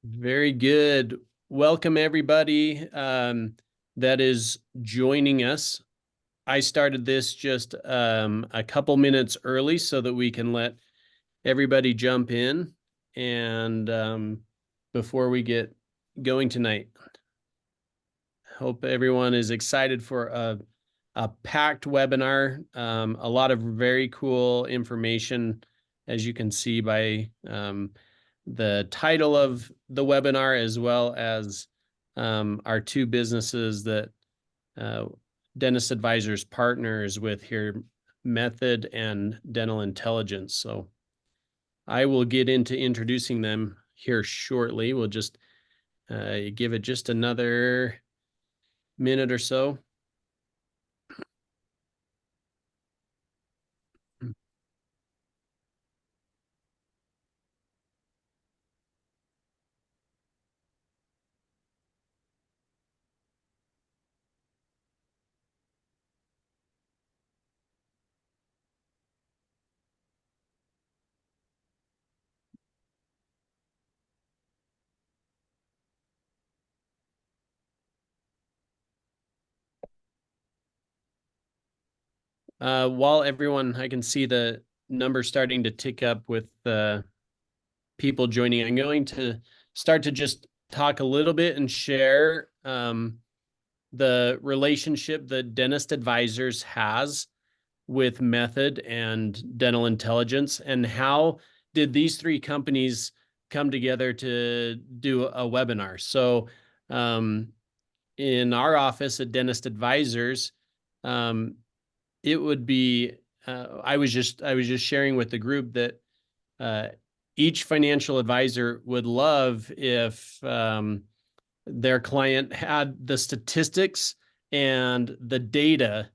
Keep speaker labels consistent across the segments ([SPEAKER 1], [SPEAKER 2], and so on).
[SPEAKER 1] Very good. Welcome, everybody that is joining us. I started this just a couple minutes early so that we can let everybody jump in and before we get going tonight. Hope everyone is excited for a packed webinar. A lot of very cool information, as you can see by the title of the webinar, as well as our two businesses that Dentist Advisors partners with here, Method and Dental Intelligence. So I will get into introducing them here shortly. We'll just give it just another minute or so. While everyone, I can see the numbers starting to tick up with people joining. I'm going to start to just talk a little bit and share the relationship that Dentist Advisors has with Method and Dental Intelligence, and how did these three companies come together to do a webinar. So in our office at Dentist Advisors, it would be I was just sharing with the group that each financial advisor would love if their client had the statistics and the data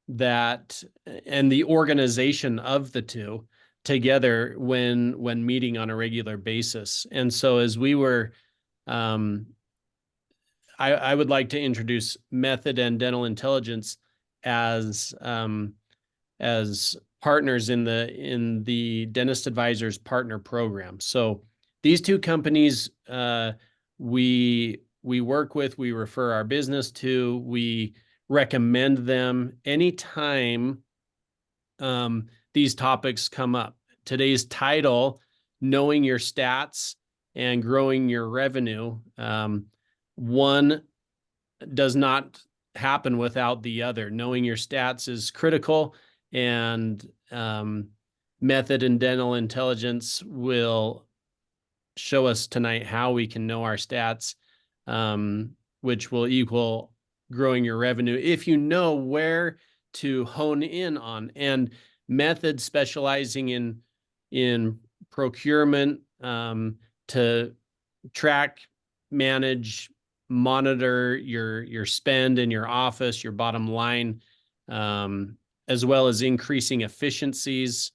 [SPEAKER 1] that and the organization of the two together when meeting on a regular basis. And so as we were I would like to introduce Method and Dental Intelligence as partners in the Dentist Advisors Partner Program. So these two companies we work with, we refer our business to, we recommend them anytime these topics come up. Today's title, Knowing Your Stats and Growing Your Revenue. One does not happen without the other. Knowing your stats is critical, and Method and Dental Intelligence will show us tonight how we can know our stats, which will equal growing your revenue if you know where to hone in on. And Method specializing in procurement, to track, manage, monitor your spend in your office, your bottom line, as well as increasing efficiencies.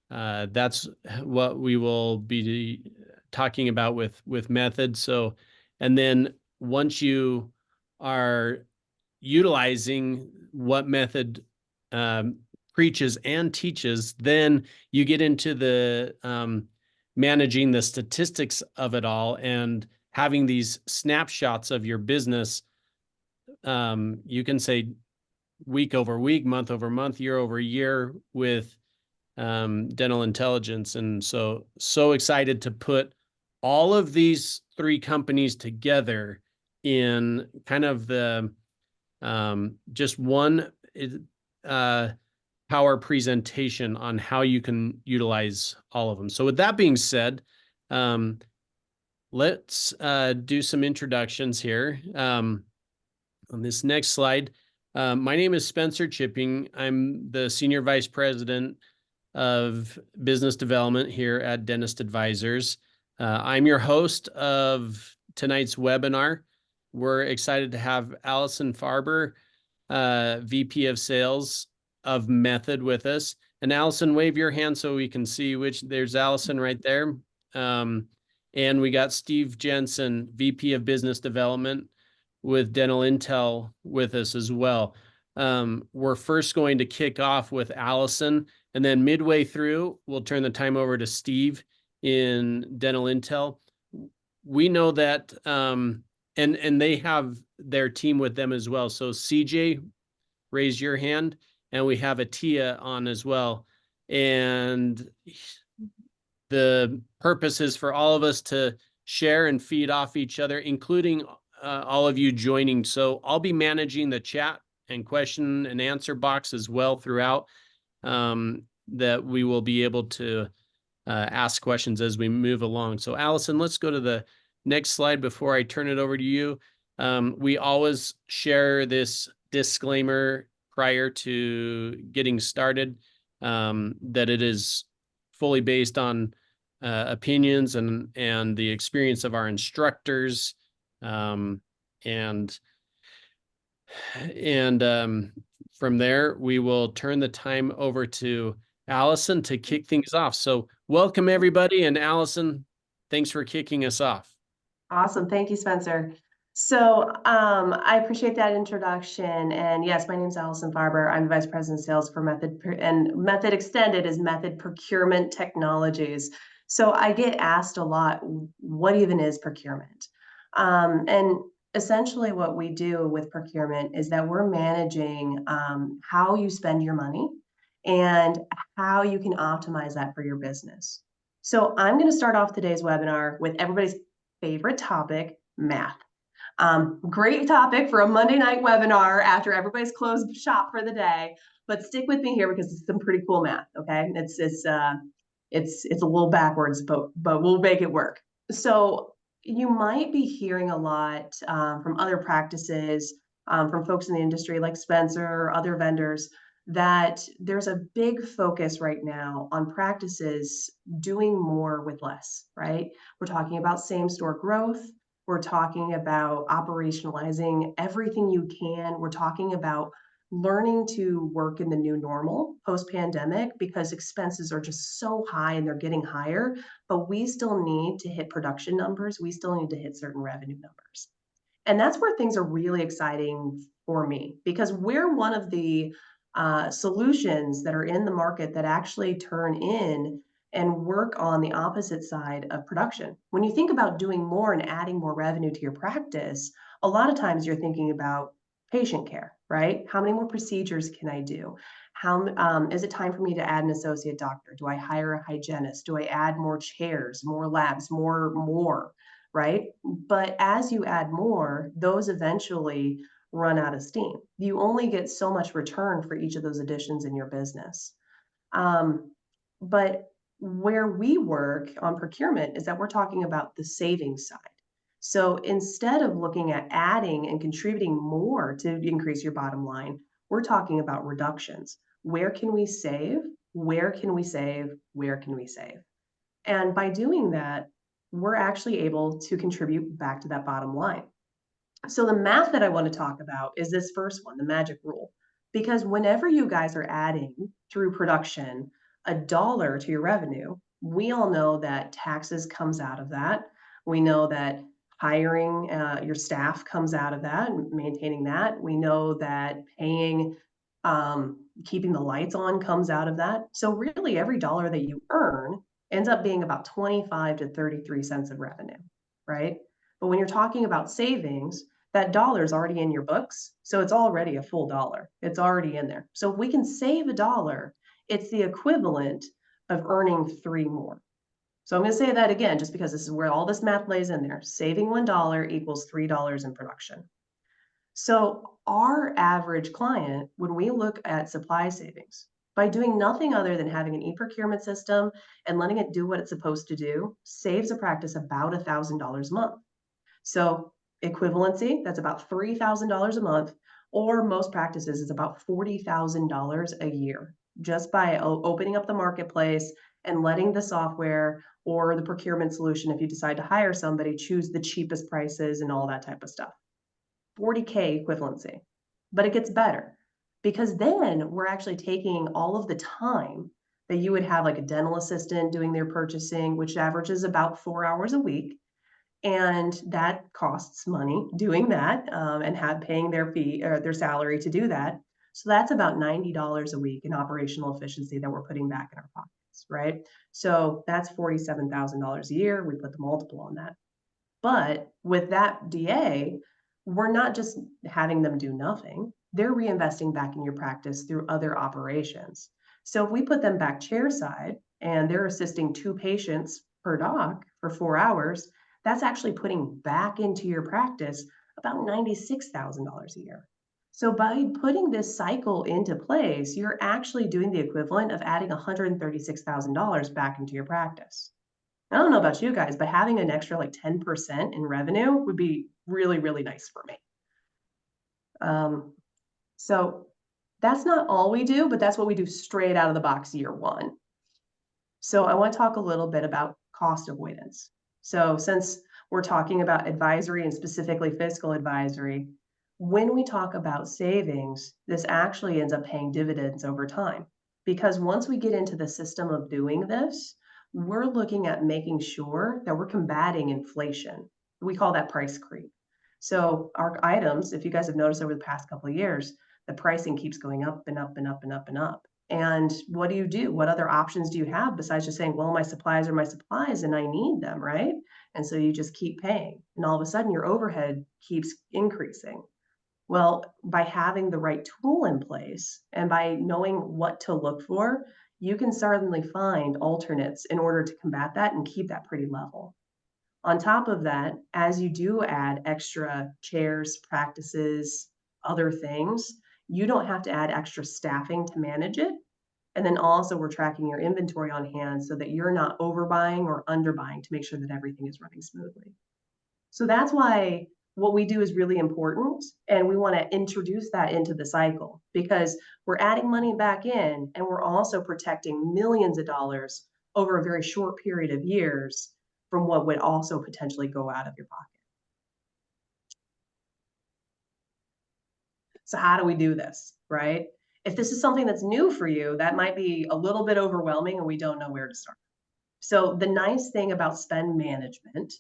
[SPEAKER 1] That's what we will be talking about with Method. So, and then once you are utilizing what Method preaches and teaches, then you get into the managing the statistics of it all and having these snapshots of your business. You can say week over week, month over month, year over year with Dental Intelligence. And so excited to put all of these three companies together in kind of the just one power presentation on how you can utilize all of them. So with that being said, let's do some introductions here. On this next slide, my name is Spencer Chipping. I'm the Senior Vice President of Business Development here at Dentist Advisors. I'm your host of tonight's webinar. We're excited to have Alison Farber, VP of Sales of Method, with us. And Alison, wave your hand so we can see which. There's Alison right there. And we got Steve Jensen, VP of Business Development with Dental Intel, with us as well. We're first going to kick off with Alison, and then midway through, we'll turn the time over to Steve in Dental Intel. we know that, and they have their team with them as well. So CJ, raise your hand, and we have Atia on as well. And the purpose is for all of us to share and feed off each other, including all of you joining. So I'll be managing the chat and question and answer box as well throughout, that we will be able to ask questions as we move along. So Allison, let's go to the next slide before I turn it over to you. We always share this disclaimer prior to getting started, that it is fully based on opinions and the experience of our instructors, and from there we will turn the time over to Allison to kick things off. So welcome everybody, and Allison, thanks for kicking us off.
[SPEAKER 2] Awesome. Thank you, Spencer. So I appreciate that introduction. And yes, my name is Alison Farber. I'm Vice President of Sales for Method, and Method Extended is Method Procurement Technologies. So I get asked a lot, what even is procurement? And essentially what we do with procurement is that we're managing how you spend your money and how you can optimize that for your business. So I'm going to start off today's webinar with everybody's favorite topic, math. Great topic for a Monday night webinar after everybody's closed shop for the day, but stick with me here because it's some pretty cool math, okay? It's a little backwards, but we'll make it work. So you might be hearing a lot from other practices, from folks in the industry like Spencer or other vendors, that there's a big focus right now on practices doing more with less, right? We're talking about same store growth. We're talking about operationalizing everything you can. We're talking about learning to work in the new normal post-pandemic because expenses are just so high and they're getting higher, but we still need to hit production numbers. We still need to hit certain revenue numbers. And that's where things are really exciting for me because we're one of the solutions that are in the market that actually turn in and work on the opposite side of production. When you think about doing more and adding more revenue to your practice, a lot of times you're thinking about patient care, right? How many more procedures can I do? How is it time for me to add an associate doctor? Do I hire a hygienist? Do I add more chairs, more labs, more, right? But as you add more, those eventually run out of steam. You only get so much return for each of those additions in your business. But where we work on procurement is that we're talking about the savings side. So instead of looking at adding and contributing more to increase your bottom line, we're talking about reductions. Where can we save? Where can we save? Where can we save? And by doing that, we're actually able to contribute back to that bottom line. So the math that I want to talk about is this first one, the magic rule. Because whenever you guys are adding through production $1 to your revenue, we all know that taxes comes out of that. We know that hiring your staff comes out of that, maintaining that. We know that paying, keeping the lights on comes out of that. So really every dollar that you earn ends up being about 25 to 33 cents of revenue, right? But when you're talking about savings, that dollar is already in your books. So it's already a full dollar. It's already in there. So if we can save $1, it's the equivalent of earning 3 more. So I'm going to say that again, just because this is where all this math lays in there. Saving $1 equals $3 in production. So our average client, when we look at supply savings, by doing nothing other than having an e-procurement system and letting it do what it's supposed to do, saves a practice about $1,000 a month. So equivalency, that's about $3,000 a month, or most practices is about $40,000 a year, just by opening up the marketplace and letting the software or the procurement solution, if you decide to hire somebody, choose the cheapest prices and all that type of stuff. 40K equivalency. But it gets better because then we're actually taking all of the time that you would have like a dental assistant doing their purchasing, which averages about 4 hours a week. And that costs money doing that, and paying their fee or their salary to do that. So that's about $90 a week in operational efficiency that we're putting back in our pockets, right? So that's $47,000 a year. We put the multiple on that. But with that DA, we're not just having them do nothing. They're reinvesting back in your practice through other operations. So if we put them back chairside and they're assisting 2 patients per doc for 4 hours, that's actually putting back into your practice about $96,000 a year. So by putting this cycle into place, you're actually doing the equivalent of adding $136,000 back into your practice. I don't know about you guys, but having an extra like 10% in revenue would be really, really nice for me. Um, so that's not all we do, but that's what we do straight out of the box year one. So I want to talk a little bit about cost avoidance. So since we're talking about advisory and specifically fiscal advisory, when we talk about savings, this actually ends up paying dividends over time. Because once we get into the system of doing this, we're looking at making sure that we're combating inflation. We call that price creep. So our items, if you guys have noticed over the past couple of years, the pricing keeps going up and up and up and up and up. And what do you do? What other options do you have besides just saying, well, my supplies are my supplies and I need them, right? And so you just keep paying. And all of a sudden your overhead keeps increasing. Well, by having the right tool in place and by knowing what to look for, you can certainly find alternates in order to combat that and keep that pretty level. On top of that, as you do add extra chairs, practices, other things, you don't have to add extra staffing to manage it. And then also we're tracking your inventory on hand so that you're not overbuying or underbuying to make sure that everything is running smoothly. So that's why what we do is really important. And we want to introduce that into the cycle because we're adding money back in and we're also protecting millions of dollars over a very short period of years from what would also potentially go out of your pocket. So how do we do this, right? If this is something that's new for you, that might be a little bit overwhelming and we don't know where to start. So the nice thing about spend management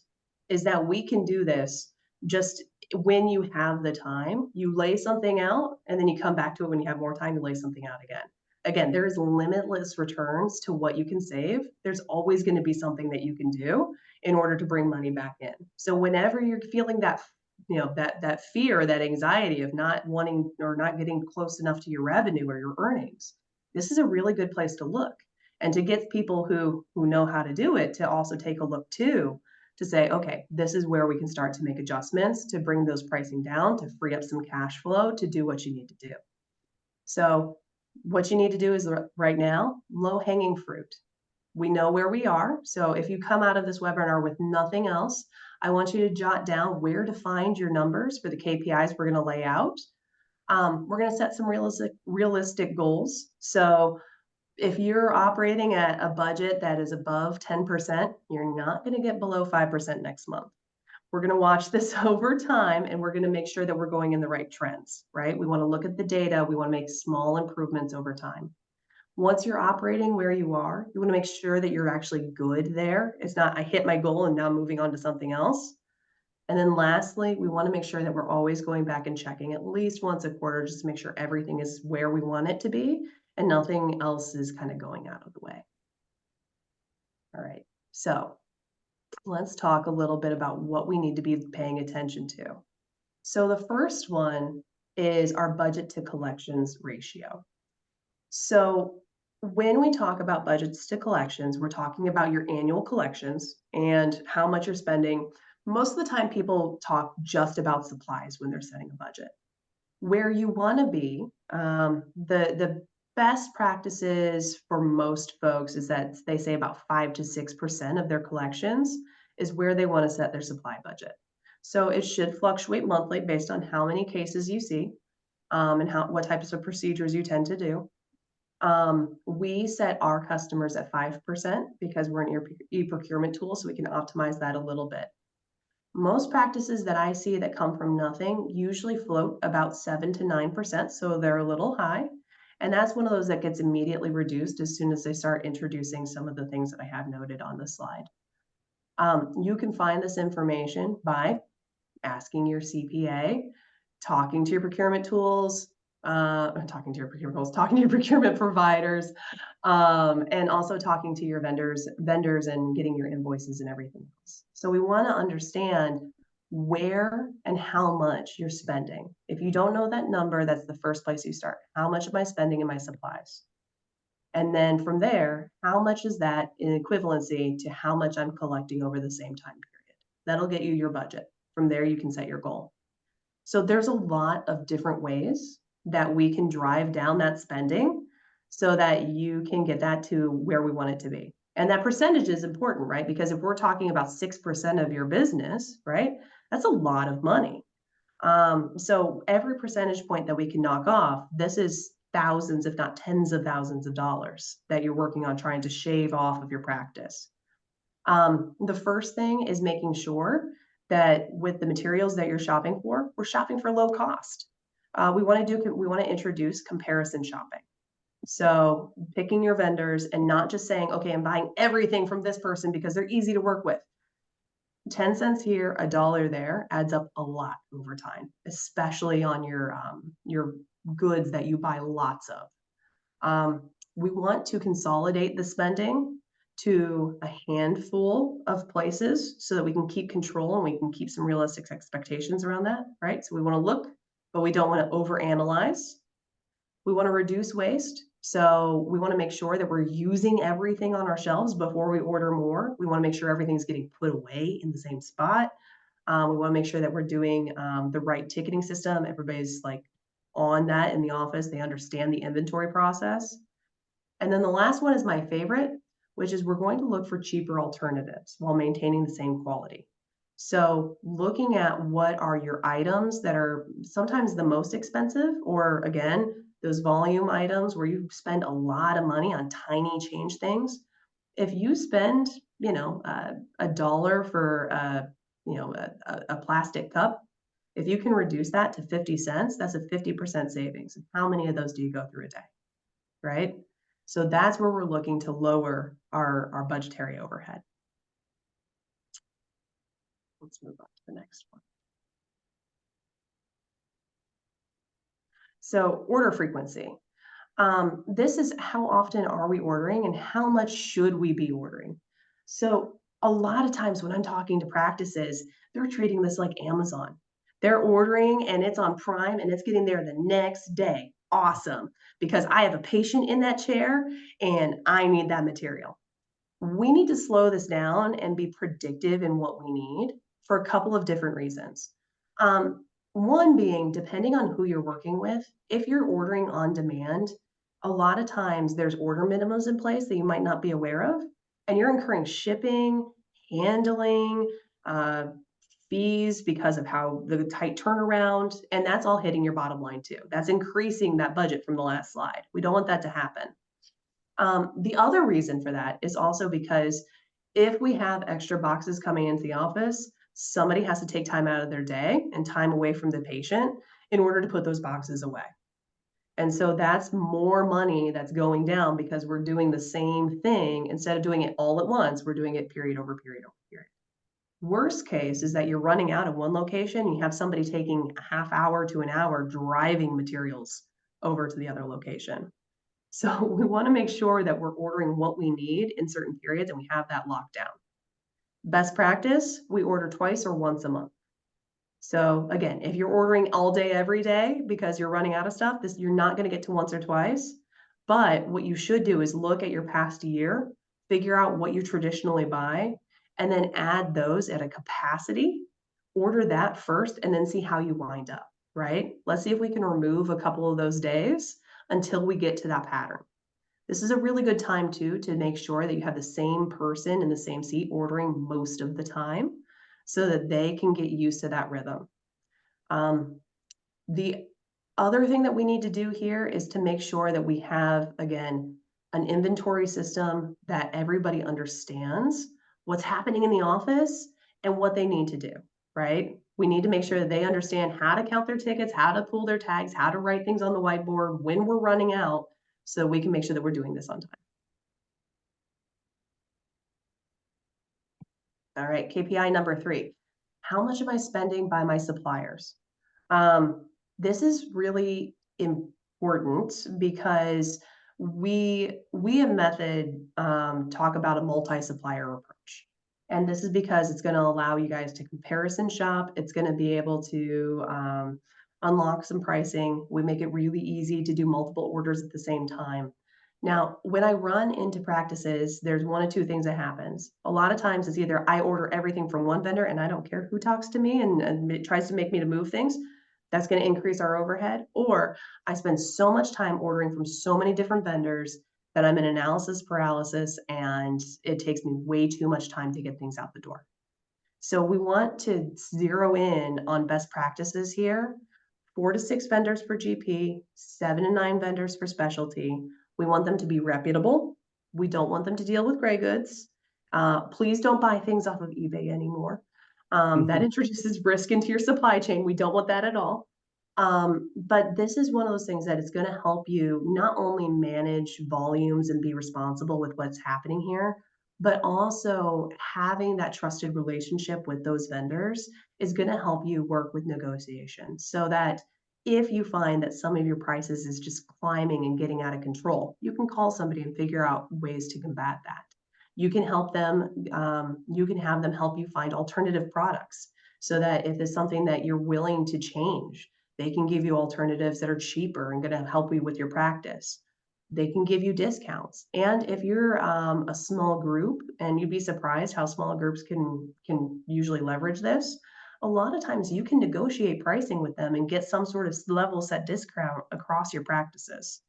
[SPEAKER 2] is that we can do this just when you have the time. You lay something out and then you come back to it when you have more time, you lay something out again. Again, there's limitless returns to what you can save. There's always going to be something that you can do in order to bring money back in. So whenever you're feeling that that fear, that anxiety of not wanting or not getting close enough to your revenue or your earnings, this is a really good place to look and to get people who know how to do it to also take a look too, to say, okay, this is where we can start to make adjustments to bring those pricing down, to free up some cash flow to do what you need to do. So what you need to do is right now, low hanging fruit. We know where we are. So if you come out of this webinar with nothing else, I want you to jot down where to find your numbers for the KPIs we're going to lay out. We're going to set some realistic goals. So if you're operating at a budget that is above 10%, you're not going to get below 5% next month. We're going to watch this over time and we're going to make sure that we're going in the right trends, right? We want to look at the data. We want to make small improvements over time. Once you're operating where you are, you want to make sure that you're actually good there. It's not, I hit my goal and now I'm moving on to something else. And then lastly, we want to make sure that we're always going back and checking at least once a quarter just to make sure everything is where we want it to be and nothing else is kind of going out of the way. All right, so let's talk a little bit about what we need to be paying attention to. So the first one is our budget to collections ratio. So when we talk about budgets to collections, we're talking about your annual collections and how much you're spending. Most of the time, people talk just about supplies when they're setting a budget. Where you want to be, the best practices for most folks is that they say about 5 to 6% of their collections is where they want to set their supply budget. So it should fluctuate monthly based on how many cases you see and what types of procedures you tend to do. We set our customers at 5% because we're an e-procurement tool, so we can optimize that a little bit. Most practices that I see that come from nothing usually float about 7 to 9%, so they're a little high. And that's one of those that gets immediately reduced as soon as they start introducing some of the things that I have noted on the slide. You can find this information by asking your CPA, talking to your procurement tools, talking to your procurement goals, talking to your procurement providers, and also talking to your vendors and getting your invoices and everything else. So we want to understand where and how much you're spending. If you don't know that number, that's the first place you start. How much am I spending in my supplies? And then from there, how much is that in equivalency to how much I'm collecting over the same time period? That'll get you your budget. From there, you can set your goal. So there's a lot of different ways that we can drive down that spending so that you can get that to where we want it to be. And that percentage is important, right? Because if we're talking about 6% of your business, right, that's a lot of money. So every percentage point that we can knock off, this is thousands, if not tens of thousands of dollars that you're working on trying to shave off of your practice. The first thing is making sure that with the materials that you're shopping for, we're shopping for low cost. We want to introduce comparison shopping. So picking your vendors and not just saying, okay, I'm buying everything from this person because they're easy to work with. 10 cents here, a dollar there adds up a lot over time, especially on your goods that you buy lots of. We want to consolidate the spending to a handful of places so that we can keep control and we can keep some realistic expectations around that, right? So we want to look, but we don't want to overanalyze. We want to reduce waste. So we want to make sure that we're using everything on our shelves before we order more. We want to make sure everything's getting put away in the same spot. We want to make sure that we're doing the right ticketing system. Everybody's like on that in the office. They understand the inventory process. And then the last one is my favorite, which is we're going to look for cheaper alternatives while maintaining the same quality. So looking at what are your items that are sometimes the most expensive, or again, those volume items where you spend a lot of money on tiny change things. If you spend, a dollar for, a plastic cup, if you can reduce that to 50 cents, that's a 50% savings. And how many of those do you go through a day, right? So that's where we're looking to lower our budgetary overhead. Let's move on to the next one. So order frequency. This is how often are we ordering and how much should we be ordering? So a lot of times when I'm talking to practices, they're treating this like Amazon. They're ordering and it's on Prime and it's getting there the next day. Awesome, because I have a patient in that chair and I need that material. We need to slow this down and be predictive in what we need for a couple of different reasons. One being, depending on who you're working with, if you're ordering on demand, a lot of times there's order minimums in place that you might not be aware of, and you're incurring shipping, handling, uh, fees because of how the tight turnaround, and that's all hitting your bottom line too. That's increasing that budget from the last slide. We don't want that to happen. The other reason for that is also because if we have extra boxes coming into the office, somebody has to take time out of their day and time away from the patient in order to put those boxes away. And so that's more money that's going down because we're doing the same thing. Instead of doing it all at once, we're doing it period over period over period. Worst case is that you're running out of one location, and you have somebody taking a half hour to an hour driving materials over to the other location. So we want to make sure that we're ordering what we need in certain periods and we have that locked down. Best practice, we order twice or once a month. So again, if you're ordering all day, every day, because you're running out of stuff, you're not going to get to once or twice. But what you should do is look at your past year, figure out what you traditionally buy, and then add those at a capacity, order that first, and then see how you wind up, right? Let's see if we can remove a couple of those days until we get to that pattern. This is a really good time too to make sure that you have the same person in the same seat ordering most of the time so that they can get used to that rhythm. The other thing that we need to do here is to make sure that we have, again, an inventory system that everybody understands what's happening in the office and what they need to do, right? We need to make sure that they understand how to count their tickets, how to pull their tags, how to write things on the whiteboard when we're running out, so we can make sure that we're doing this on time. All right, KPI number 3. How much am I spending by my suppliers? This is really important because we at Method talk about a multi-supplier approach. And this is because it's going to allow you guys to comparison shop. It's going to be able to unlock some pricing. We make it really easy to do multiple orders at the same time. Now, when I run into practices, there's one of two things that happens. A lot of times it's either I order everything from one vendor and I don't care who talks to me and it tries to make me to move things. That's going to increase our overhead. Or I spend so much time ordering from so many different vendors that I'm in analysis paralysis and it takes me way too much time to get things out the door. So we want to zero in on best practices here. 4 to 6 vendors for GP, 7 to 9 vendors for specialty. We want them to be reputable. We don't want them to deal with gray goods. Please don't buy things off of eBay anymore. That introduces risk into your supply chain. We don't want that at all. But this is one of those things that it's going to help you not only manage volumes and be responsible with what's happening here, but also having that trusted relationship with those vendors is going to help you work with negotiations so that if you find that some of your prices is just climbing and getting out of control, you can call somebody and figure out ways to combat that. You can help them, you can have them help you find alternative products so that if it's something that you're willing to change, they can give you alternatives that are cheaper and going to help you with your practice. They can give you discounts. And if you're a small group, and you'd be surprised how small groups can usually leverage this, a lot of times you can negotiate pricing with them and get some sort of level set discount across your practices.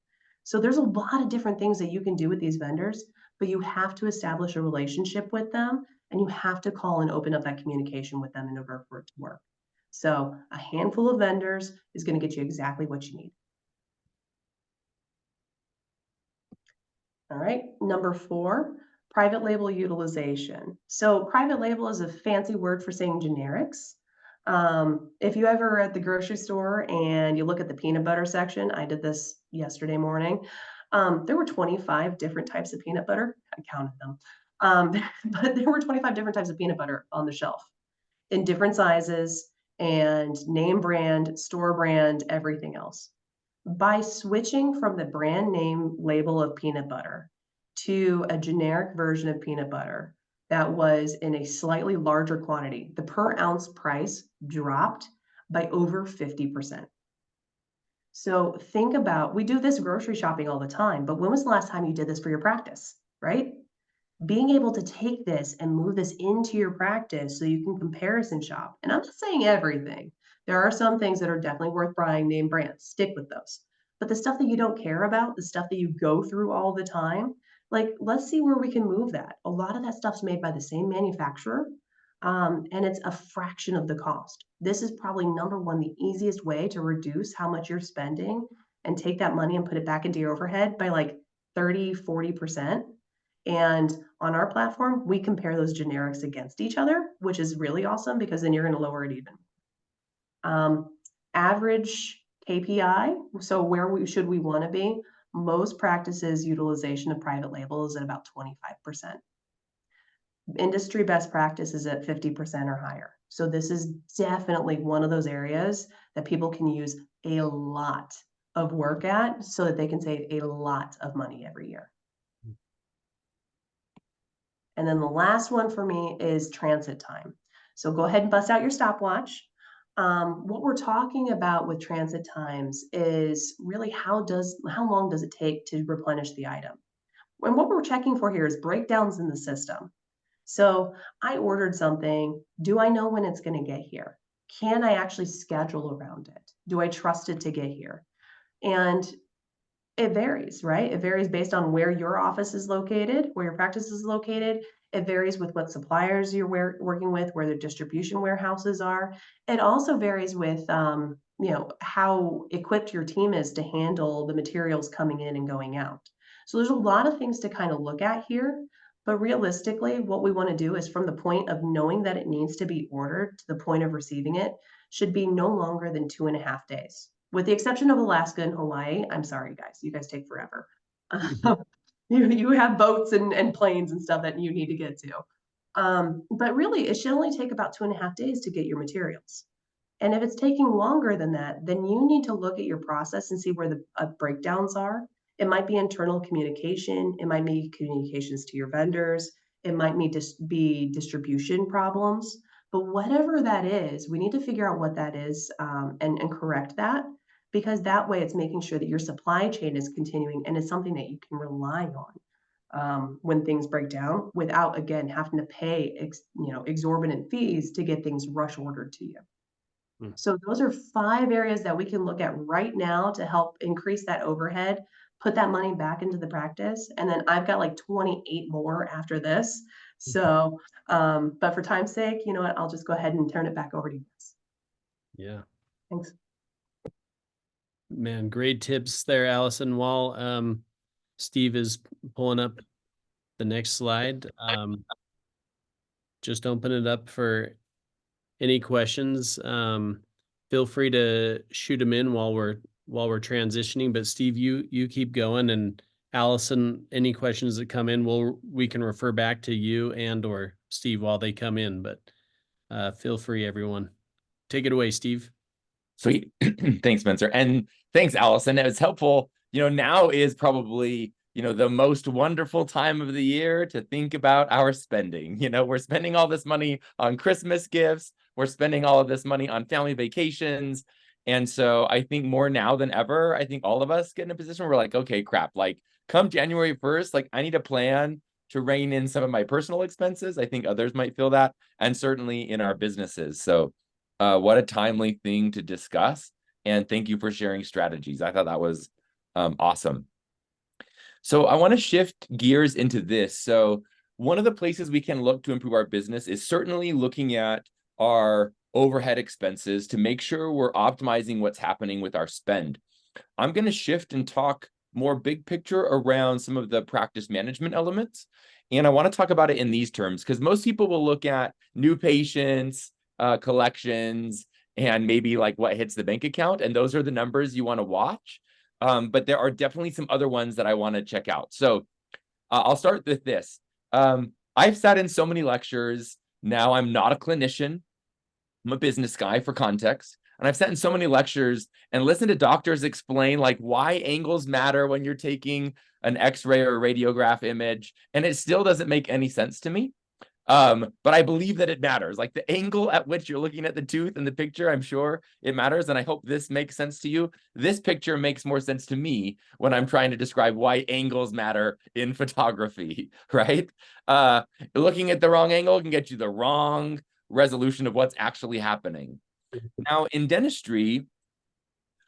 [SPEAKER 2] So there's a lot of different things that you can do with these vendors, but you have to establish a relationship with them and you have to call and open up that communication with them in order for it to work. So a handful of vendors is going to get you exactly what you need. All right, number 4, private label utilization. So private label is a fancy word for saying generics. If you ever at the grocery store and you look at the peanut butter section, I did this yesterday morning. There were 25 different types of peanut butter. I counted them. But there were 25 different types of peanut butter on the shelf in different sizes and name brand, store brand, everything else. By switching from the brand name label of peanut butter to a generic version of peanut butter that was in a slightly larger quantity, the per ounce price dropped by over 50%. So think about, we do this grocery shopping all the time, but when was the last time you did this for your practice, right? Being able to take this and move this into your practice so you can comparison shop. And I'm not saying everything. There are some things that are definitely worth buying name brands. Stick with those. But the stuff that you don't care about, the stuff that you go through all the time, like let's see where we can move that. A lot of that stuff's made by the same manufacturer. And it's a fraction of the cost. This is probably number one, the easiest way to reduce how much you're spending and take that money and put it back into your overhead by like 30, 40%. And on our platform, we compare those generics against each other, which is really awesome because then you're going to lower it even. Average KPI, so where should we want to be? Most practices utilization of private label is at about 25%. Industry best practice is at 50% or higher. So this is definitely one of those areas that people can use a lot of work at so that they can save a lot of money every year. And then the last one for me is transit time. So go ahead and bust out your stopwatch. What we're talking about with transit times is really how long does it take to replenish the item? And what we're checking for here is breakdowns in the system. So I ordered something. Do I know when it's going to get here? Can I actually schedule around it? Do I trust it to get here? And it varies, right? It varies based on where your office is located, where your practice is located. It varies with what suppliers you're working with, where the distribution warehouses are. It also varies with, how equipped your team is to handle the materials coming in and going out. So there's a lot of things to kind of look at here. But realistically, what we want to do is from the point of knowing that it needs to be ordered to the point of receiving it should be no longer than 2.5 days. With the exception of Alaska and Hawaii, I'm sorry, guys, you guys take forever. You have boats and planes and stuff that you need to get to. But really, it should only take about 2.5 days to get your materials. And if it's taking longer than that, then you need to look at your process and see where the breakdowns are. It might be internal communication, it might be communications to your vendors, it might be distribution problems. But whatever that is, we need to figure out what that is, and correct that, because that way it's making sure that your supply chain is continuing and it's something that you can rely on when things break down without, again, having to pay exorbitant fees to get things rush ordered to you.
[SPEAKER 1] Mm.
[SPEAKER 2] So those are 5 areas that we can look at right now to help increase that overhead, put that money back into the practice, and then I've got like 28 more after this. So, but for time's sake, you know what? I'll just go ahead and turn it back over to you guys.
[SPEAKER 1] Yeah,
[SPEAKER 2] Thanks.
[SPEAKER 1] man, great tips there, Allison. While Steve is pulling up the next slide, just open it up for any questions. Feel free to shoot them in while we're transitioning. But Steve, you keep going, and Allison, any questions that come in, we can refer back to you and or Steve while they come in. But feel free, everyone. Take it away, Steve.
[SPEAKER 3] Sweet. Thanks, Spencer. And thanks, Allison. It was helpful. Now is probably, the most wonderful time of the year to think about our spending. We're spending all this money on Christmas gifts. We're spending all of this money on family vacations. And so I think more now than ever, I think all of us get in a position where we're like, okay, crap, like come January 1st, like I need a plan to rein in some of my personal expenses. I think others might feel that, and certainly in our businesses. So what a timely thing to discuss. And thank you for sharing strategies. I thought that was awesome. So I want to shift gears into this. So one of the places we can look to improve our business is certainly looking at our overhead expenses to make sure we're optimizing what's happening with our spend. I'm going to shift and talk more big picture around some of the practice management elements. And I want to talk about it in these terms because most people will look at new patients, collections, and maybe like what hits the bank account. And those are the numbers you want to watch. But there are definitely some other ones that I want to check out. So I'll start with this. I've sat in so many lectures. Now I'm not a clinician. I'm a business guy for context. And I've sat in so many lectures and listened to doctors explain like why angles matter when you're taking an X-ray or a radiograph image. And it still doesn't make any sense to me. But I believe that it matters. Like the angle at which you're looking at the tooth in the picture, I'm sure it matters. And I hope this makes sense to you. This picture makes more sense to me when I'm trying to describe why angles matter in photography, right? Looking at the wrong angle can get you the wrong resolution of what's actually happening. Now, in dentistry,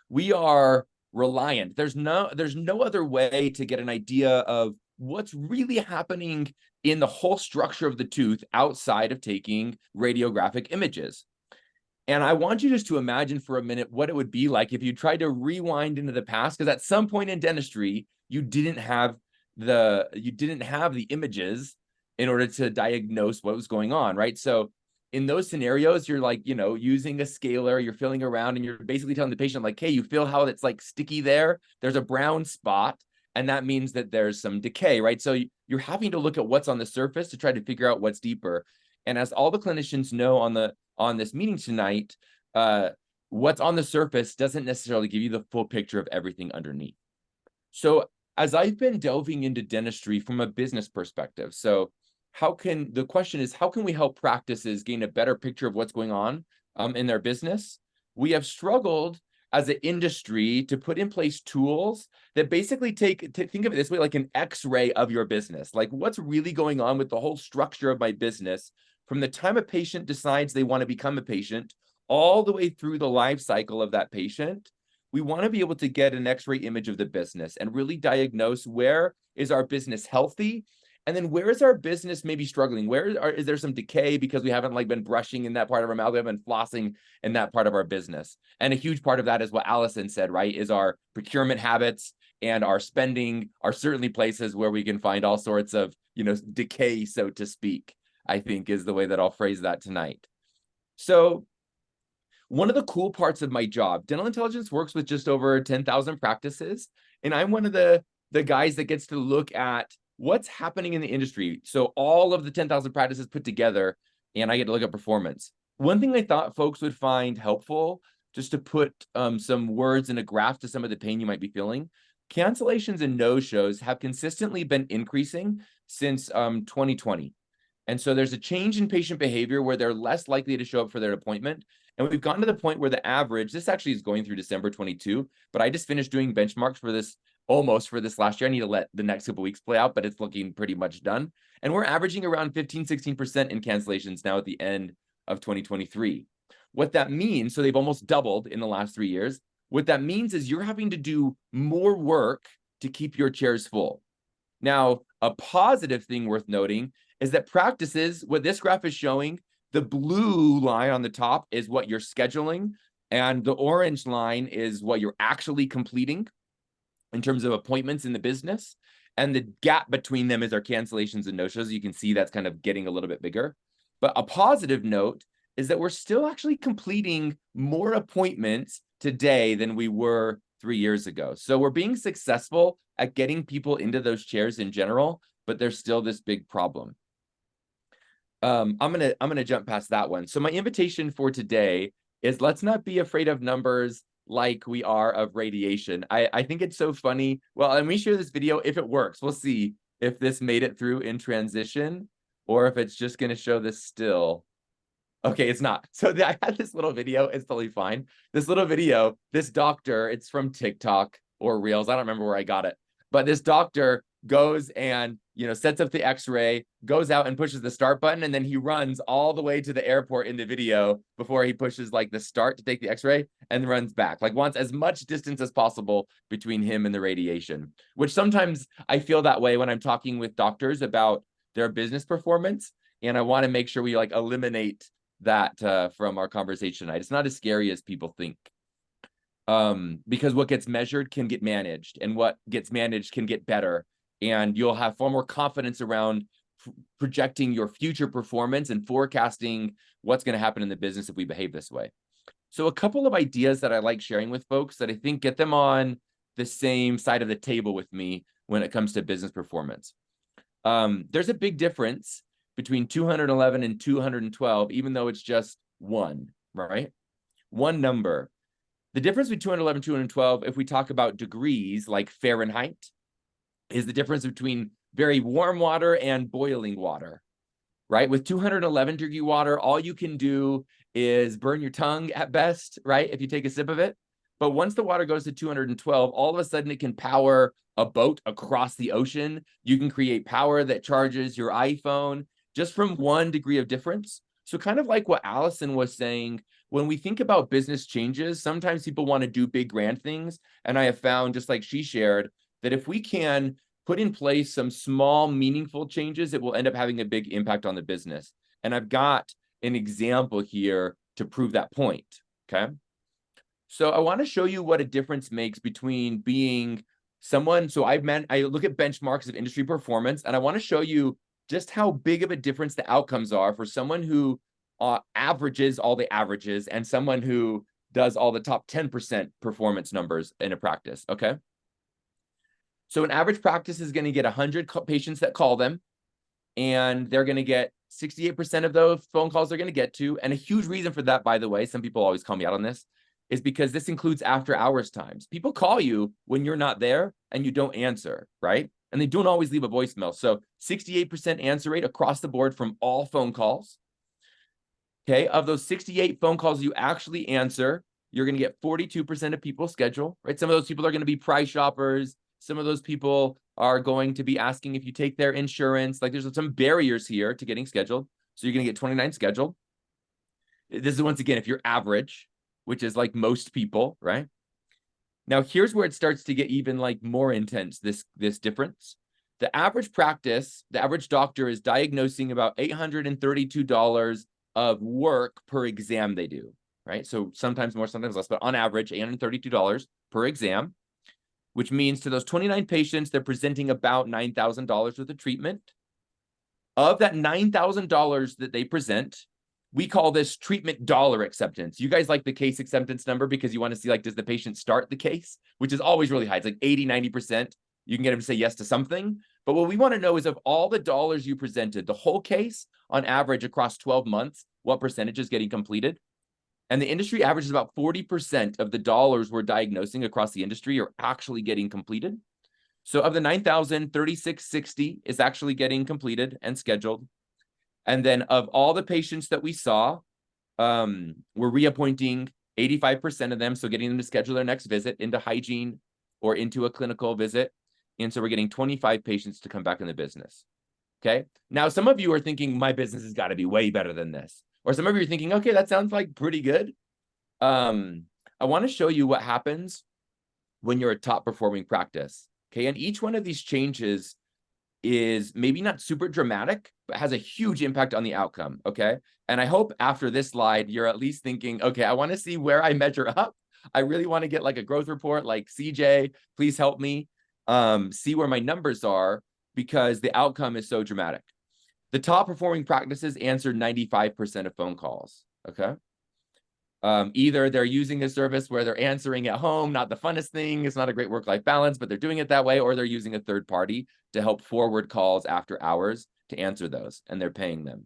[SPEAKER 3] we are reliant. There's no other way to get an idea of what's really happening in the whole structure of the tooth outside of taking radiographic images. And I want you just to imagine for a minute what it would be like if you tried to rewind into the past, because at some point in dentistry, you didn't have the images in order to diagnose what was going on, right? So in those scenarios, you're like, using a scaler, you're feeling around and you're basically telling the patient like, hey, you feel how it's like sticky there? There's a brown spot. And that means that there's some decay, right? So you're having to look at what's on the surface to try to figure out what's deeper. And as all the clinicians know on this meeting tonight, what's on the surface doesn't necessarily give you the full picture of everything underneath. So as I've been delving into dentistry from a business perspective, so the question is, how can we help practices gain a better picture of what's going on in their business? We have struggled as an industry to put in place tools that basically think of it this way, like an X-ray of your business, like what's really going on with the whole structure of my business from the time a patient decides they want to become a patient all the way through the life cycle of that patient. We want to be able to get an X-ray image of the business and really diagnose where is our business healthy. And then where is our business maybe struggling? Is there some decay because we haven't been brushing in that part of our mouth? We haven't been flossing in that part of our business. And a huge part of that is what Allison said, right? Is our procurement habits and our spending are certainly places where we can find all sorts of, decay, so to speak, I think is the way that I'll phrase that tonight. So one of the cool parts of my job, Dental Intelligence works with just over 10,000 practices. And I'm one of the guys that gets to look at what's happening in the industry. So all of the 10,000 practices put together, and I get to look at performance. One thing I thought folks would find helpful, just to put some words in a graph to some of the pain you might be feeling, cancellations and no-shows have consistently been increasing since 2020. And so there's a change in patient behavior where they're less likely to show up for their appointment. And we've gotten to the point where the average, this actually is going through December 22, but I just finished doing benchmarks for this almost for this last year. I need to let the next couple weeks play out, but it's looking pretty much done. And we're averaging around 15, 16% in cancellations now at the end of 2023. What that means, so they've almost doubled in the last 3 years. What that means is you're having to do more work to keep your chairs full. Now, a positive thing worth noting is that practices, what this graph is showing, the blue line on the top is what you're scheduling, and the orange line is what you're actually completing in terms of appointments in the business. And the gap between them is our cancellations and no-shows. You can see that's kind of getting a little bit bigger. But a positive note is that we're still actually completing more appointments today than we were 3 years ago. So we're being successful at getting people into those chairs in general, but there's still this big problem. I'm gonna jump past that one. So my invitation for today is, let's not be afraid of numbers like we are of radiation. I think it's so funny. Well, let me share this video if it works. We'll see if this made it through in transition or if it's just gonna show this still. Okay, it's not. So I had this little video. It's totally fine. This little video, this doctor, it's from TikTok or Reels. I don't remember where I got it. But this doctor goes and, sets up the x-ray, goes out and pushes the start button, and then he runs all the way to the airport in the video before he pushes like the start to take the x-ray and runs back. Like, wants as much distance as possible between him and the radiation, which sometimes I feel that way when I'm talking with doctors about their business performance. And I want to make sure we eliminate that from our conversation tonight. It's not as scary as people think. Because what gets measured can get managed, and what gets managed can get better. And you'll have far more confidence around projecting your future performance and forecasting what's going to happen in the business if we behave this way. So a couple of ideas that I like sharing with folks that I think get them on the same side of the table with me when it comes to business performance. There's a big difference between 211 and 212, even though it's just one, right? One number. The difference between 211 and 212, if we talk about degrees like Fahrenheit, is the difference between very warm water and boiling water, right? With 211-degree water, all you can do is burn your tongue at best, right? If you take a sip of it. But once the water goes to 212, all of a sudden it can power a boat across the ocean. You can create power that charges your iPhone just from 1 degree of difference. So kind of like what Alison was saying, when we think about business changes, sometimes people want to do big grand things. And I have found, just like she shared, that if we can put in place some small, meaningful changes, it will end up having a big impact on the business. And I've got an example here to prove that point, okay? So I want to show you what a difference makes between being someone, so I look at benchmarks of industry performance, and I want to show you just how big of a difference the outcomes are for someone who averages all the averages and someone who does all the top 10% performance numbers in a practice, okay? So an average practice is going to get 100 patients that call them, and they're going to get 68% of those phone calls they're going to get to. And a huge reason for that, by the way, some people always call me out on this, is because this includes after hours times. People call you when you're not there and you don't answer, right? And they don't always leave a voicemail. So 68% answer rate across the board from all phone calls. Okay, of those 68 phone calls you actually answer, you're going to get 42% of people schedule, right? Some of those people are going to be price shoppers. Some of those people are going to be asking if you take their insurance. Like, there's some barriers here to getting scheduled. So you're going to get 29 scheduled. This is, once again, if you're average, which is like most people, right? Now, here's where it starts to get even like more intense, this difference. The average practice, the average doctor is diagnosing about $832 of work per exam they do, right? So sometimes more, sometimes less, but on average, $832 per exam, which means to those 29 patients, they're presenting about $9,000 worth of treatment. Of that $9,000 that they present, we call this treatment dollar acceptance. You guys like the case acceptance number because you want to see, like, does the patient start the case, which is always really high. It's like 80, 90%. You can get them to say yes to something. But what we want to know is, of all the dollars you presented, the whole case on average across 12 months, what percentage is getting completed. And the industry average is about 40% of the dollars we're diagnosing across the industry are actually getting completed. So of the 9,000, 3,660 is actually getting completed and scheduled. And then of all the patients that we saw, we're reappointing 85% of them. So getting them to schedule their next visit into hygiene or into a clinical visit. And so we're getting 25 patients to come back in the business. Okay. Now, some of you are thinking my business has got to be way better than this. Or some of you are thinking, okay, that sounds like pretty good. I want to show you what happens when you're a top performing practice. Okay. And each one of these changes is maybe not super dramatic, but has a huge impact on the outcome. Okay. And I hope after this slide, you're at least thinking, okay, I want to see where I measure up. I really want to get like a growth report, like CJ, please help me see where my numbers are, because the outcome is so dramatic. The top performing practices answered 95% of phone calls. Okay. Either they're using a service where they're answering at home, not the funnest thing, it's not a great work-life balance, but they're doing it that way, or they're using a third party to help forward calls after hours to answer those, and they're paying them.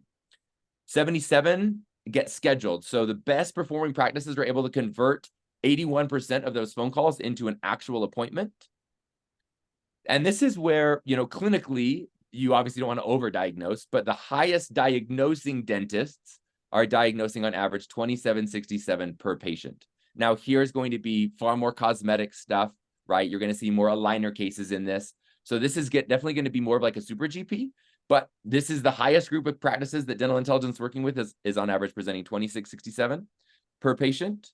[SPEAKER 3] 77 get scheduled. So the best performing practices are able to convert 81% of those phone calls into an actual appointment. And this is where, you know, clinically, you obviously don't want to overdiagnose, but the highest diagnosing dentists are diagnosing on average 2767 per patient. Now, here's going to be far more cosmetic stuff, right? You're going to see more aligner cases in this. So this is definitely going to be more of like a super GP, but this is the highest group of practices that Dental Intelligence is working with is on average presenting 2667 per patient.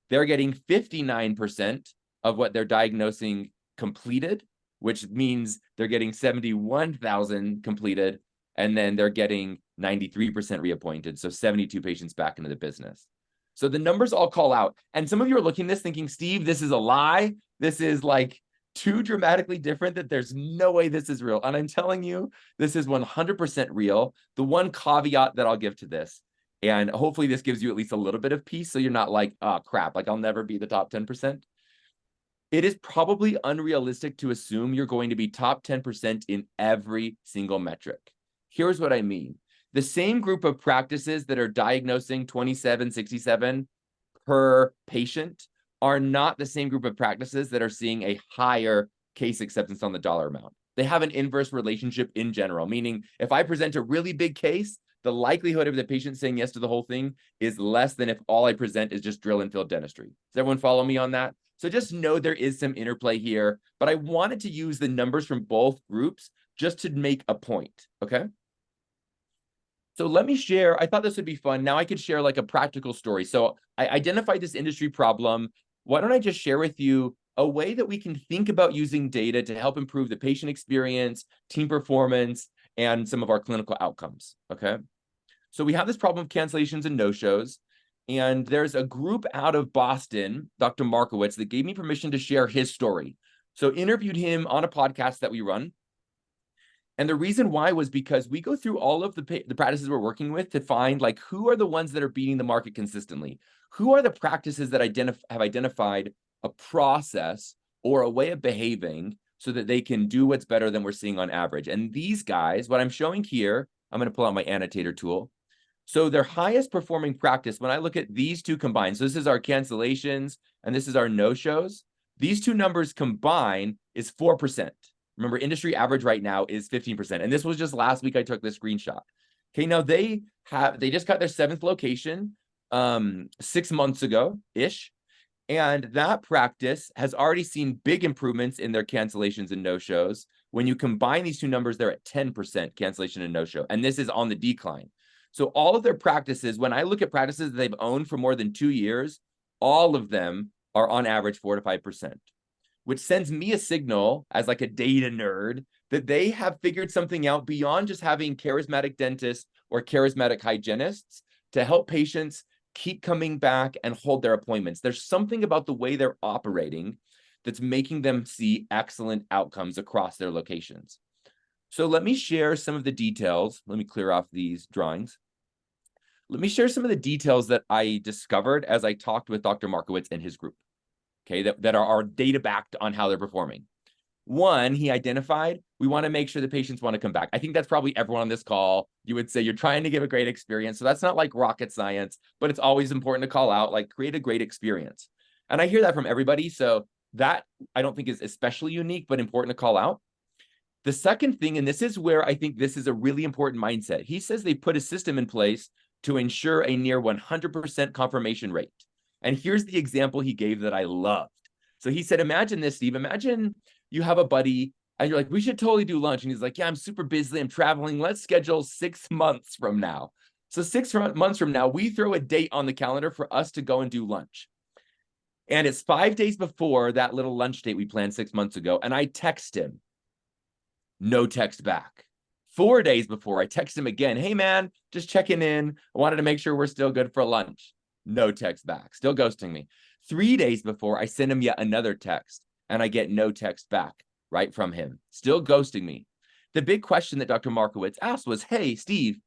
[SPEAKER 3] They're getting 59% of what they're diagnosing completed, which means they're getting 71,000 completed, and then they're getting 93% reappointed. So 72 patients back into the business. So the numbers all call out. And some of you are looking at this thinking, Steve, this is a lie. This is like too dramatically different that there's no way this is real. And I'm telling you, this is 100% real. The one caveat that I'll give to this, and hopefully this gives you at least a little bit of peace, so you're not like, oh crap, like I'll never be the top 10%. It is probably unrealistic to assume you're going to be top 10% in every single metric. Here's what I mean. The same group of practices that are diagnosing 2767 per patient are not the same group of practices that are seeing a higher case acceptance on the dollar amount. They have an inverse relationship in general, meaning if I present a really big case, the likelihood of the patient saying yes to the whole thing is less than if all I present is just drill and fill dentistry. Does everyone follow me on that? So just know there is some interplay here, but I wanted to use the numbers from both groups just to make a point, okay? So let me share, I thought this would be fun. Now I could share like a practical story. So I identified this industry problem. Why don't I just share with you a way that we can think about using data to help improve the patient experience, team performance, and some of our clinical outcomes, okay? So we have this problem of cancellations and no-shows. And there's a group out of Boston, Dr. Markowitz, that gave me permission to share his story. So interviewed him on a podcast that we run. And the reason why was because we go through all of the practices we're working with to find like who are the ones that are beating the market consistently? Who are the practices that have identified a process or a way of behaving so that they can do what's better than we're seeing on average? And these guys, what I'm showing here, I'm going to pull out my annotator tool. So their highest performing practice, when I look at these two combined, so this is our cancellations and this is our no-shows, these two numbers combined is 4%. Remember, industry average right now is 15%. And this was just last week I took this screenshot. Okay, now they just got their 7th location 6 months ago-ish. And that practice has already seen big improvements in their cancellations and no-shows. When you combine these two numbers, they're at 10% cancellation and no-show. And this is on the decline. So all of their practices, when I look at practices that they've owned for more than 2 years, all of them are on average 4 to 5%, which sends me a signal as like a data nerd that they have figured something out beyond just having charismatic dentists or charismatic hygienists to help patients keep coming back and hold their appointments. There's something about the way they're operating that's making them see excellent outcomes across their locations. So let me share some of the details. Let me clear off these drawings. Let me share some of the details that I discovered as I talked with Dr. Markowitz and his group, okay, that are data backed on how they're performing. One, he identified, we want to make sure the patients want to come back. I think that's probably everyone on this call. You would say you're trying to give a great experience. So that's not like rocket science, but it's always important to call out, like create a great experience. And I hear that from everybody. So that I don't think is especially unique, but important to call out. The second thing, and this is where I think this is a really important mindset. He says they put a system in place to ensure a near 100% confirmation rate. And here's the example he gave that I loved. So he said, imagine this, Steve. Imagine you have a buddy and you're like, we should totally do lunch. And he's like, yeah, I'm super busy. I'm traveling. Let's schedule 6 months from now. So 6 months from now, we throw a date on the calendar for us to go and do lunch. And it's 5 days before that little lunch date we planned 6 months ago. And I text him, no text back. 4 days before, I text him again, hey man, just checking in. I wanted to make sure we're still good for lunch. No text back, still ghosting me. 3 days before, I send him yet another text and I get no text back, right, from him, still ghosting me. The big question that Dr. Markowitz asked was, hey, Steve,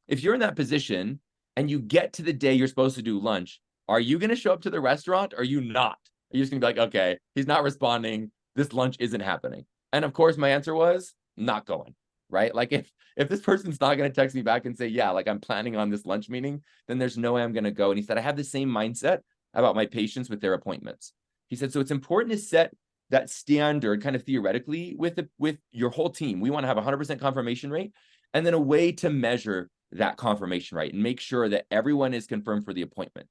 [SPEAKER 3] if you're in that position and you get to the day you're supposed to do lunch, are you going to show up to the restaurant or are you not? Are you just going to be like, okay, he's not responding. This lunch isn't happening. And of course, my answer was not going, right? Like if this person's not going to text me back and say, yeah, like I'm planning on this lunch meeting, then there's no way I'm going to go. And he said, I have the same mindset about my patients with their appointments. He said, so it's important to set that standard kind of theoretically with your whole team. We want to have 100% confirmation rate and then a way to measure that confirmation rate and make sure that everyone is confirmed for the appointment.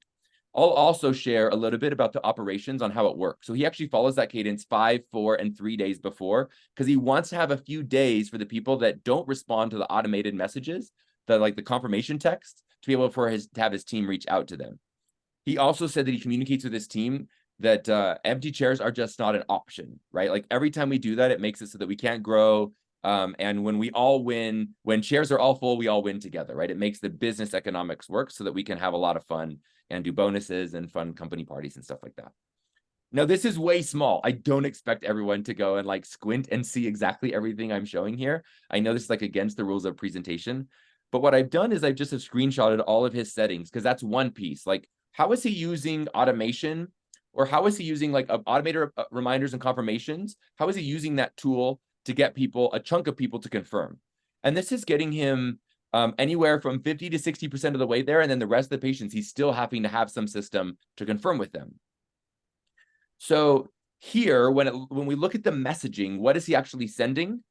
[SPEAKER 3] I'll also share a little bit about the operations on how it works. So he actually follows that cadence 5, 4, and 3 days before, because he wants to have a few days for the people that don't respond to the automated messages, like the confirmation text, to be able to have his team reach out to them. He also said that he communicates with his team that empty chairs are just not an option, right? Like every time we do that, it makes it so that we can't grow. And when we all win, when chairs are all full, we all win together, right? It makes the business economics work so that we can have a lot of fun and do bonuses and fun company parties and stuff like that. Now, this is way small. I don't expect everyone to go and like squint and see exactly everything I'm showing here. I know this is like against the rules of presentation, but what I've done is I've just have screenshotted all of his settings because that's one piece. Like, how is he using automation, or how is he using like automated reminders and confirmations? How is he using that tool to get people, a chunk of people to confirm? And this is getting him anywhere from 50 to 60% of the way there. And then the rest of the patients, he's still having to have some system to confirm with them. So here, when we look at the messaging, what is he actually sending?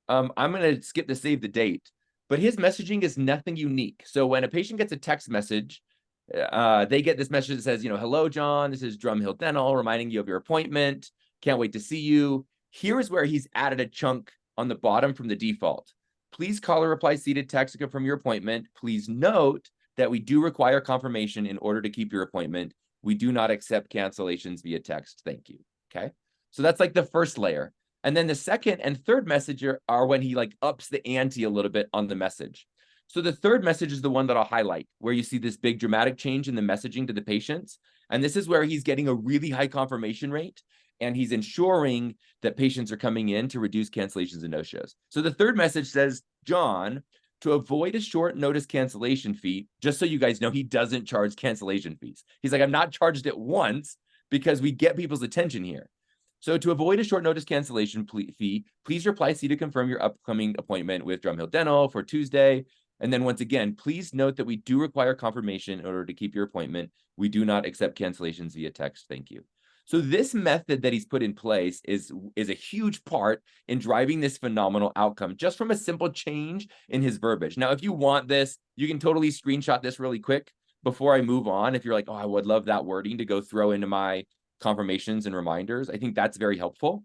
[SPEAKER 3] I'm going to skip the save the date, but his messaging is nothing unique. So when a patient gets a text message, they get this message that says, hello, John, this is Drumhill Dental reminding you of your appointment. Can't wait to see you. Here is where he's added a chunk on the bottom from the default. Please call or reply seated text to confirm your appointment. Please note that we do require confirmation in order to keep your appointment. We do not accept cancellations via text. Thank you. Okay. So that's like the first layer. And then the second and third message are when he like ups the ante a little bit on the message. So the third message is the one that I'll highlight, where you see this big dramatic change in the messaging to the patients. And this is where he's getting a really high confirmation rate. And he's ensuring that patients are coming in to reduce cancellations and no-shows. So the third message says, John, to avoid a short notice cancellation fee, just so you guys know, he doesn't charge cancellation fees. He's like, I'm not charged it once because we get people's attention here. So to avoid a short notice cancellation fee, please reply C to confirm your upcoming appointment with Drumhill Dental for Tuesday. And then once again, please note that we do require confirmation in order to keep your appointment. We do not accept cancellations via text. Thank you. So this method that he's put in place is a huge part in driving this phenomenal outcome, just from a simple change in his verbiage. Now, if you want this, you can totally screenshot this really quick before I move on. If you're like, oh, I would love that wording to go throw into my confirmations and reminders, I think that's very helpful.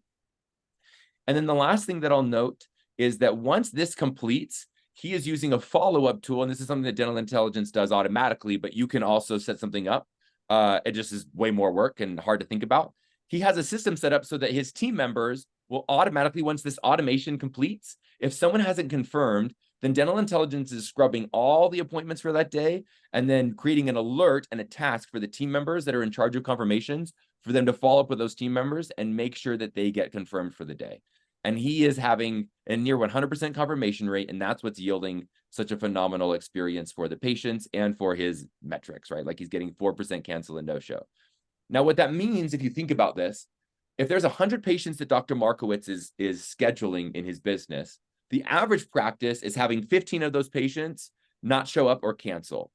[SPEAKER 3] And then the last thing that I'll note is that once this completes, he is using a follow-up tool, and this is something that Dental Intelligence does automatically, but you can also set something up. It just is way more work and hard to think about. He has a system set up so that his team members will automatically, once this automation completes, if someone hasn't confirmed, then Dental Intelligence is scrubbing all the appointments for that day and then creating an alert and a task for the team members that are in charge of confirmations for them to follow up with those team members and make sure that they get confirmed for the day. And he is having a near 100% confirmation rate, and that's what's yielding such a phenomenal experience for the patients and for his metrics, right? Like he's getting 4% cancel and no-show. Now, what that means, if you think about this, if there's 100 patients that Dr. Markowitz is scheduling in his business, the average practice is having 15 of those patients not show up or cancel.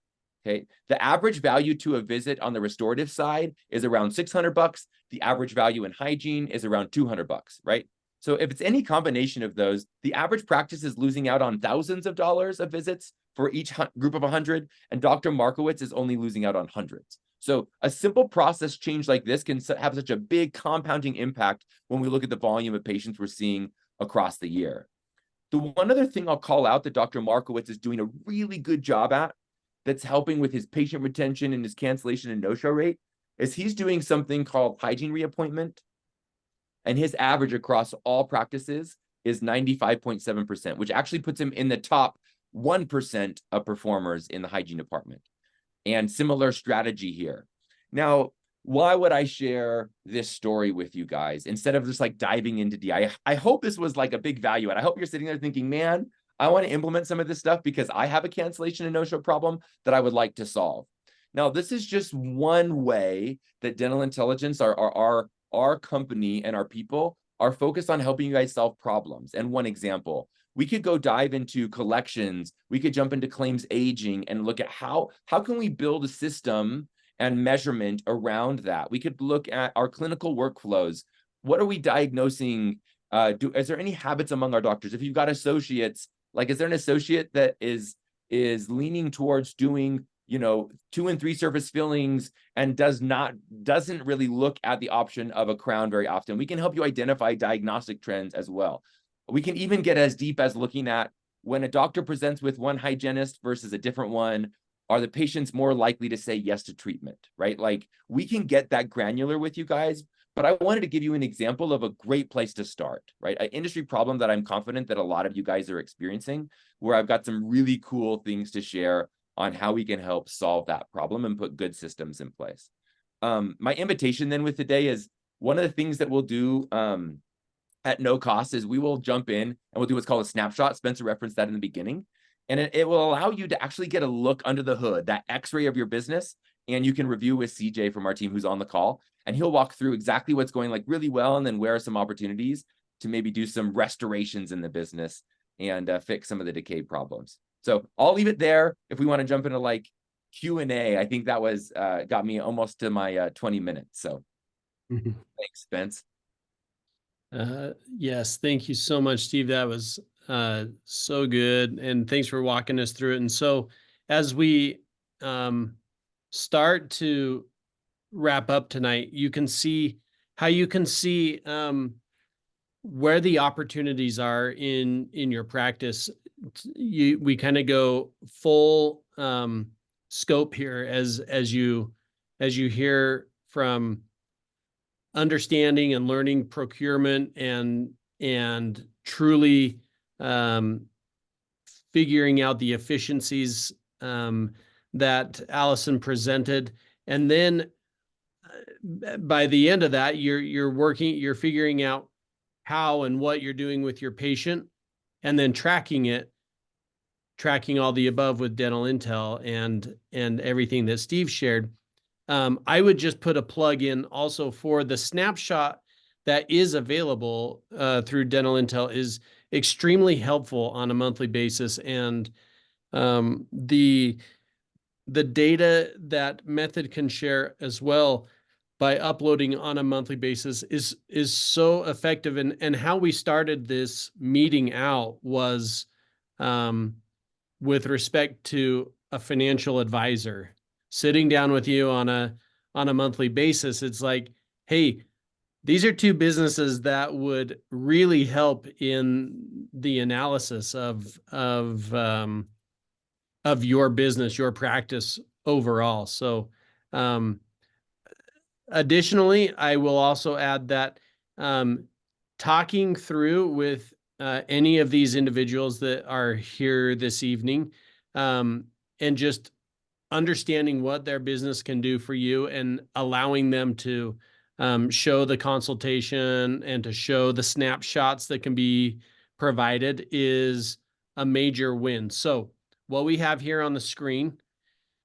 [SPEAKER 3] Okay. The average value to a visit on the restorative side is around $600. The average value in hygiene is around $200, right? So if it's any combination of those, the average practice is losing out on thousands of dollars of visits for each group of 100, and Dr. Markowitz is only losing out on hundreds. So a simple process change like this can have such a big compounding impact when we look at the volume of patients we're seeing across the year. The one other thing I'll call out that Dr. Markowitz is doing a really good job at, that's helping with his patient retention and his cancellation and no-show rate, is he's doing something called hygiene reappointment. And his average across all practices is 95.7%, which actually puts him in the top 1% of performers in the hygiene department. And similar strategy here. Now, why would I share this story with you guys instead of just like diving into DI? I hope this was like a big value. And I hope you're sitting there thinking, man, I want to implement some of this stuff because I have a cancellation and no-show problem that I would like to solve. Now, this is just one way that Dental Intelligence, our company and our people are focused on helping you guys solve problems. And one example, we could go dive into collections. We could jump into claims aging and look at how can we build a system and measurement around that. We could look at our clinical workflows. What are we diagnosing? Is there any habits among our doctors? If you've got associates, like, is there an associate that is leaning towards doing, 2 and 3 surface fillings and doesn't really look at the option of a crown very often? We can help you identify diagnostic trends as well. We can even get as deep as looking at when a doctor presents with one hygienist versus a different one, are the patients more likely to say yes to treatment, right? Like, we can get that granular with you guys. But I wanted to give you an example of a great place to start, right? An industry problem that I'm confident that a lot of you guys are experiencing, where I've got some really cool things to share on how we can help solve that problem and put good systems in place. My invitation then with today is one of the things that we'll do at no cost is we will jump in and we'll do what's called a snapshot. Spencer referenced that in the beginning. And it will allow you to actually get a look under the hood, that x-ray of your business. And you can review with CJ from our team who's on the call. And he'll walk through exactly what's going like really well and then where are some opportunities to maybe do some restorations in the business and fix some of the decay problems. So I'll leave it there. If we want to jump into like Q&A, I think that was got me almost to my 20 minutes. So thanks, Spence.
[SPEAKER 1] Yes, thank you so much, Steve. That was so good. And thanks for walking us through it. And so as we start to wrap up tonight, you can see how you can see where the opportunities are in your practice. We kind of go full scope here as you hear from understanding and learning procurement and truly figuring out the efficiencies that Alison presented. And then by the end of that, you're figuring out how and what you're doing with your patient, and then tracking all the above with Dental Intel and everything that Steve shared. I would just put a plug in also for the snapshot that is available through Dental Intel is extremely helpful on a monthly basis. And the data that Method can share as well by uploading on a monthly basis is so effective. And how we started this meeting out was with respect to a financial advisor sitting down with you on a monthly basis. It's like, hey, these are two businesses that would really help in the analysis of your business, your practice overall. So additionally, I will also add that talking through with any of these individuals that are here this evening and just understanding what their business can do for you and allowing them to show the consultation and to show the snapshots that can be provided is a major win. So what we have here on the screen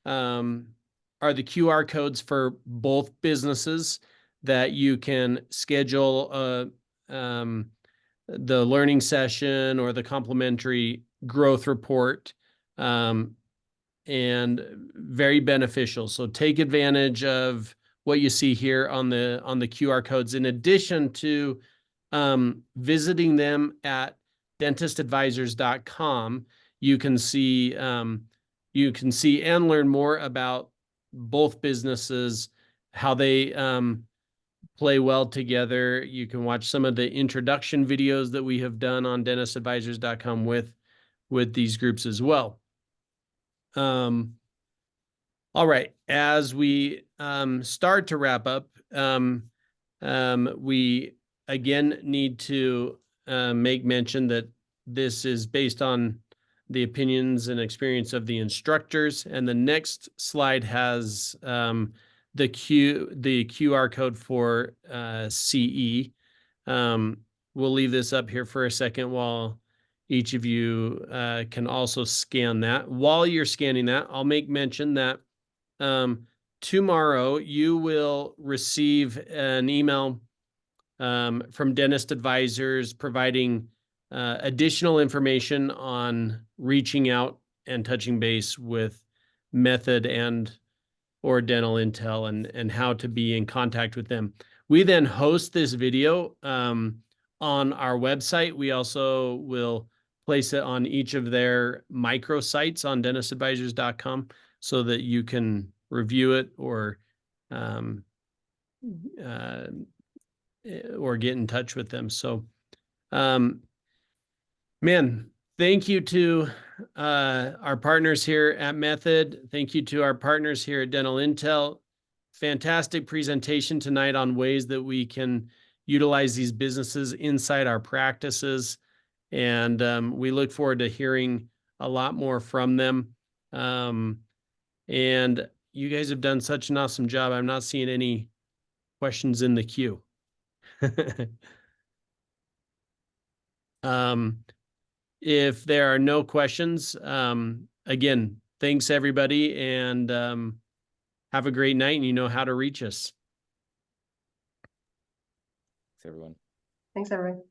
[SPEAKER 1] are the QR codes for both businesses. that you can schedule the learning session or the complimentary growth report, and very beneficial. So take advantage of what you see here on the QR codes. In addition to visiting them at dentistadvisors.com, you can see and learn more about both businesses, how they play well together. You can watch some of the introduction videos that we have done on dentistadvisors.com with these groups as well. All right, as we start to wrap up, we again need to make mention that this is based on the opinions and experience of the instructors. And the next slide has the QR code for CE. We'll leave this up here for a second while each of you can also scan that. While you're scanning that, I'll make mention that tomorrow you will receive an email from Dentist Advisors providing additional information on reaching out and touching base with Method and or Dental Intel and how to be in contact with them. We then host this video on our website. We also will place it on each of their microsites on dentistadvisors.com so that you can review it or get in touch with them. So, man, thank you to our partners here at Method. Thank you to our partners here at Dental Intel. Fantastic presentation tonight on ways that we can utilize these businesses inside our practices. And we look forward to hearing a lot more from them. And you guys have done such an awesome job. I'm not seeing any questions in the queue. If there are no questions, again, thanks everybody, and have a great night, and you know how to reach us.
[SPEAKER 3] Thanks, everyone.
[SPEAKER 2] Thanks, everyone.